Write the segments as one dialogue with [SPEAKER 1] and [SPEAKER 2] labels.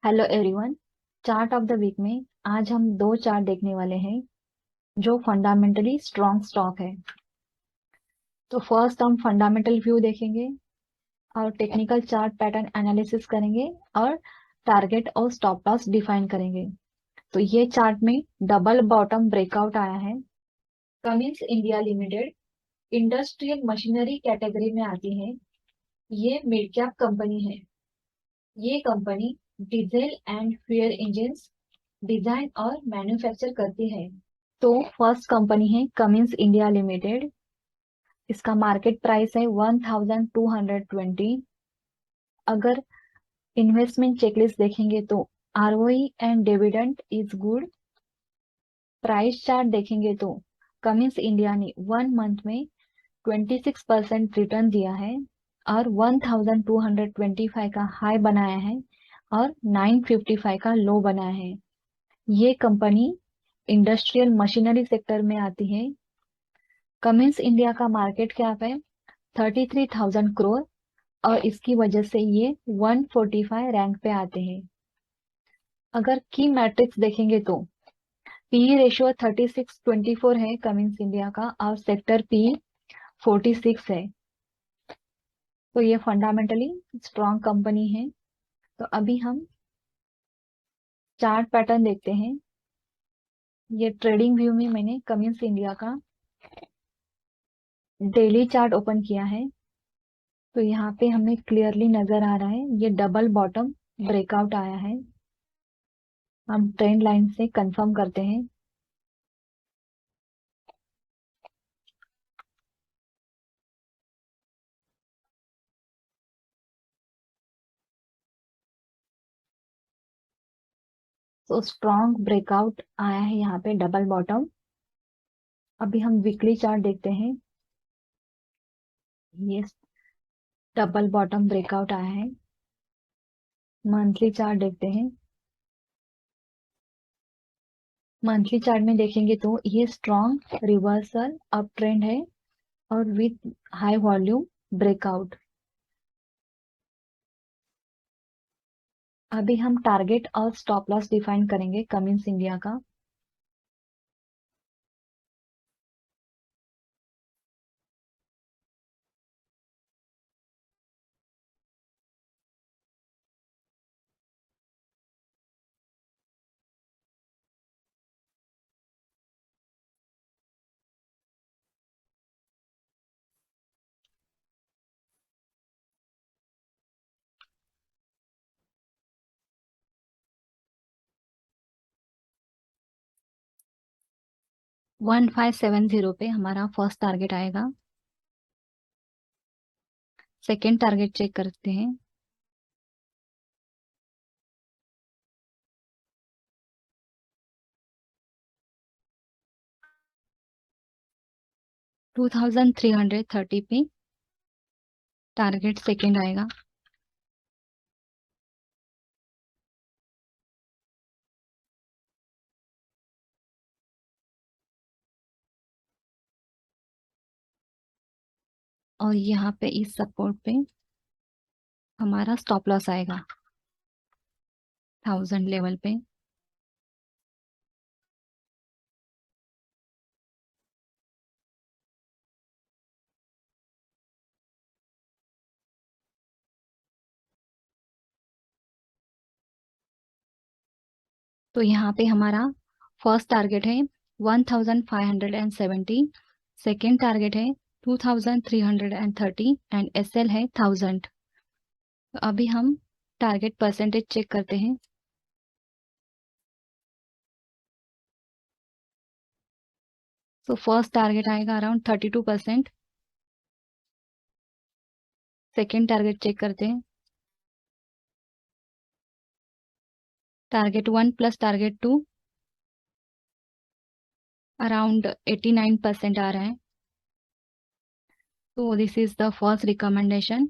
[SPEAKER 1] Hello everyone. Chart of the week में आज हम दो चार्ट देखने वाले हैं जो फंडामेंटली स्ट्रॉन्ग स्टॉक है। तो फर्स्ट हम फंडामेंटल व्यू देखेंगे और टेक्निकल चार्ट पैटर्न एनालिसिस करेंगे और टारगेट और स्टॉप लॉस डिफाइन करेंगे। तो ये चार्ट में डबल बॉटम ब्रेकआउट आया है। Cummins India limited industrial machinery category में आती है। ये मिड कैप कंपनी है। ये company diesel and fuel engines design और मैन्युफैक्चर करती है। तो फर्स्ट कंपनी है कमिंस इंडिया लिमिटेड। इसका मार्केट प्राइस है 1220। अगर इन्वेस्टमेंट चेकलिस्ट देखेंगे तो ROE and dividend is good. Price chart देखेंगे तो कमिंस इंडिया ने 1 मंथ में 26% रिटर्न दिया है और 1225 का हाई बनाया है और 955 का लो बनाया है। ये कंपनी इंडस्ट्रियल मशीनरी सेक्टर में आती है। कमिंस इंडिया का मार्केट कैप है 33,000 करोड़ और इसकी वजह से ये 145 रैंक पे आते हैं। अगर की मैट्रिक्स देखेंगे तो पीई रेशियो 36:24 है कमिंस इंडिया का और सेक्टर पी 46 है। तो ये फंडामेंटली स्ट्रॉन्ग कंपनी है। तो अभी हम चार्ट पैटर्न देखते हैं। ये ट्रेडिंग व्यू में मैंने कमिंस इंडिया का डेली चार्ट ओपन किया है। तो यहाँ पे हमें क्लियरली नजर आ रहा है ये डबल बॉटम ब्रेकआउट आया है। हम ट्रेंड लाइन से कंफर्म करते हैं। तो स्ट्रॉन्ग ब्रेकआउट आया है यहाँ पे डबल बॉटम। अभी हम वीकली चार्ट देखते हैं। ये डबल बॉटम ब्रेकआउट आया है। मंथली चार्ट देखते हैं। मंथली चार्ट में देखेंगे तो ये स्ट्रॉन्ग रिवर्सल अप ट्रेंड है और विथ हाई वॉल्यूम ब्रेकआउट। अभी हम टारगेट और स्टॉप लॉस डिफाइन करेंगे कमिंस इंडिया का। वन फाइव सेवन जीरो पे हमारा फर्स्ट टारगेट आएगा। सेकेंड टारगेट चेक करते हैं। 2330 पे टारगेट सेकेंड आएगा। और यहाँ पे इस सपोर्ट पे हमारा स्टॉप लॉस आएगा 1000 लेवल पे। तो यहाँ पे हमारा फर्स्ट टारगेट है 1570। सेकेंड टारगेट है 2330 एंड एसएल है 1000। तो अभी हम टारगेट परसेंटेज चेक करते हैं। तो फर्स्ट टारगेट आएगा अराउंड 32%। सेकेंड टारगेट चेक करते हैं। टारगेट 1 प्लस टारगेट 2 अराउंड 89% आ रहा है। तो this is the first recommendation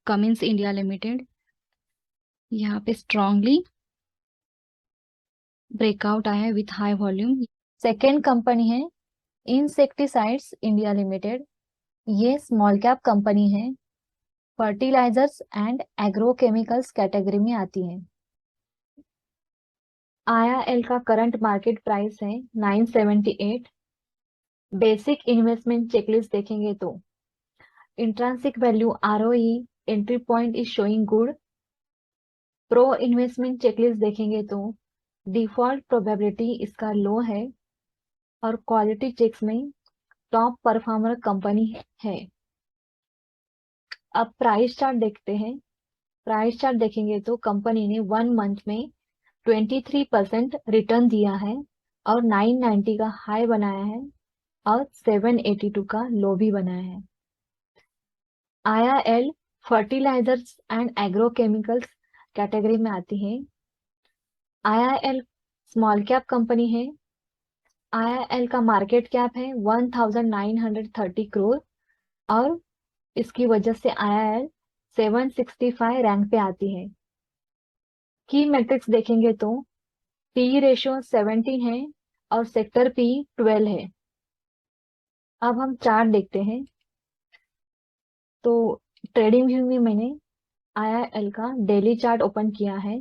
[SPEAKER 1] Cummins India limited. यहाँ पे स्ट्रांगली ब्रेकआउट आया है with high volume. Second company है इंसेक्टिसाइड्स इंडिया लिमिटेड। ये स्मॉल कैप कंपनी है। फर्टिलाइजर्स एंड एग्रोकेमिकल्स कैटेगरी में आती है। IIL का करंट मार्केट प्राइस है 978। बेसिक इन्वेस्टमेंट चेकलिस्ट देखेंगे तो intrinsic value ROE entry point is showing good. Pro investment checklist देखेंगे तो डिफॉल्ट प्रोबेबिलिटी इसका लो है और क्वालिटी चेक्स में टॉप परफॉर्मर कंपनी है। अब प्राइस चार्ट देखते हैं। प्राइस चार्ट देखेंगे तो कंपनी ने 1 मंथ में 23% रिटर्न दिया है और 990 का हाई बनाया है और 782 का लो भी बनाया है। IIL fertilisers and agrochemicals category में आती है। IIL स्मॉल कैप कंपनी है। IIL का मार्केट कैप है 1930 करोड़ और इसकी वजह से IIL 765 रैंक पे आती है। की मैट्रिक्स देखेंगे तो पी रेशियो 17 है और सेक्टर पी 12 है। अब हम चार्ट देखते हैं। तो ट्रेडिंग व्यू में मैंने IIL का डेली चार्ट ओपन किया है।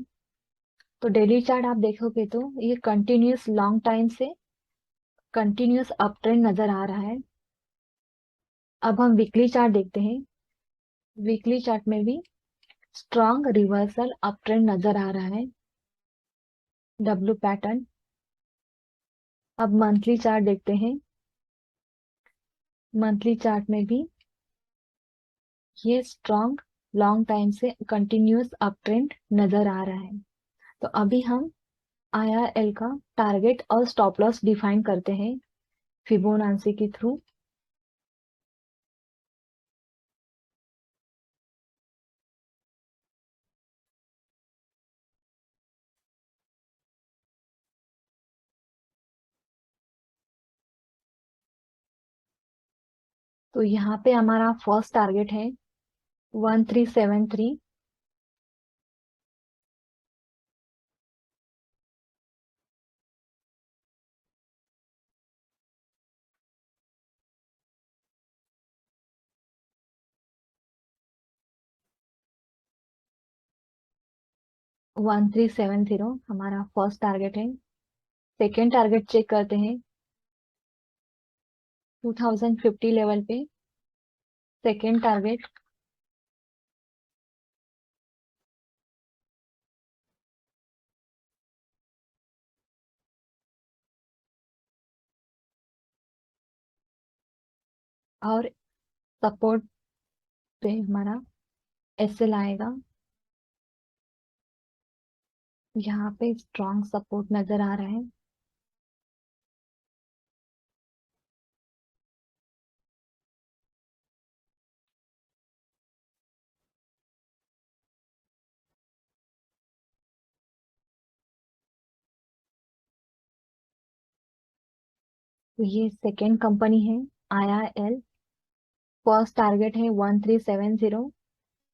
[SPEAKER 1] तो डेली चार्ट आप देखोगे तो ये कंटिन्यूस लॉन्ग टाइम से कंटिन्यूस अप ट्रेंड नजर आ रहा है। अब हम वीकली चार्ट देखते हैं। वीकली चार्ट में भी स्ट्रॉन्ग रिवर्सल अप ट्रेंड नजर आ रहा है, डब्ल्यू पैटर्न। अब मंथली चार्ट देखते हैं। मंथली चार्ट में भी ये स्ट्रॉन्ग लॉन्ग टाइम से कंटिन्यूस अप ट्रेंड नजर आ रहा है। तो अभी हम IIL का टारगेट और स्टॉप लॉस डिफाइन करते हैं फिबोनाची के थ्रू। तो यहाँ पे हमारा फर्स्ट टारगेट है 1373। 1370 हमारा फर्स्ट टारगेट है। सेकेंड टारगेट चेक करते हैं 2050 लेवल पे। सेकेंड टारगेट और सपोर्ट पे हमारा SL आएगा। यहाँ पे स्ट्रॉन्ग सपोर्ट नजर आ रहा है। तो ये सेकेंड कंपनी है IIL। फर्स्ट टारगेट है 1370।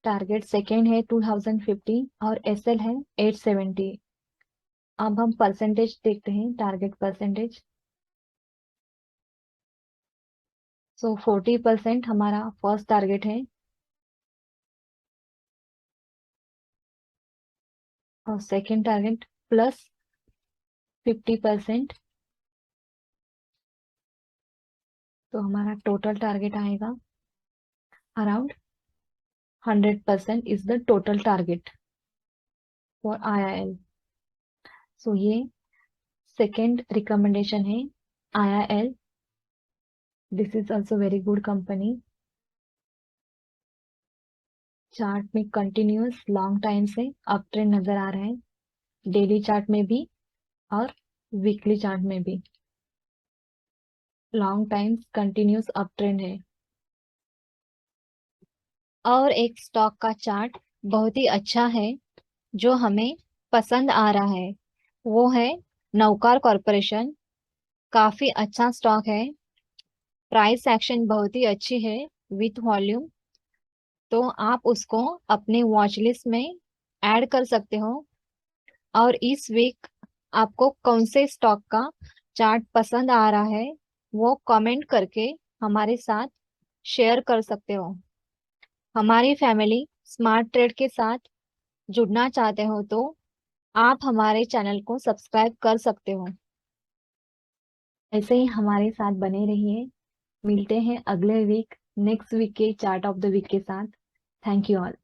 [SPEAKER 1] टारगेट सेकेंड है 2050 और SL है 870। अब हम परसेंटेज देखते हैं, टारगेट परसेंटेज। सो 40% हमारा फर्स्ट टारगेट है और सेकेंड टारगेट प्लस 50%। तो हमारा टोटल टारगेट आएगा around 100% is the total target for IIL। सो ये सेकेंड रिकमेंडेशन है IIL। This is also very good company. Chart में कंटिन्यूअस लॉन्ग टाइम से अप ट्रेंड नजर आ रहा है, डेली चार्ट में भी और वीकली चार्ट में भी long time continuous up trend है। और एक स्टॉक का चार्ट बहुत ही अच्छा है जो हमें पसंद आ रहा है, वो है नवकार कॉरपोरेशन। काफी अच्छा स्टॉक है। प्राइस एक्शन बहुत ही अच्छी है विथ वॉल्यूम। तो आप उसको अपने वॉच लिस्ट में ऐड कर सकते हो। और इस वीक आपको कौन से स्टॉक का चार्ट पसंद आ रहा है वो कमेंट करके हमारे साथ शेयर कर सकते हो। हमारी फैमिली स्मार्ट ट्रेड के साथ जुड़ना चाहते हो तो आप हमारे चैनल को सब्सक्राइब कर सकते हो। ऐसे ही हमारे साथ बने रहिए। मिलते हैं अगले वीक नेक्स्ट वीक के चार्ट ऑफ द वीक के साथ। Thank you all.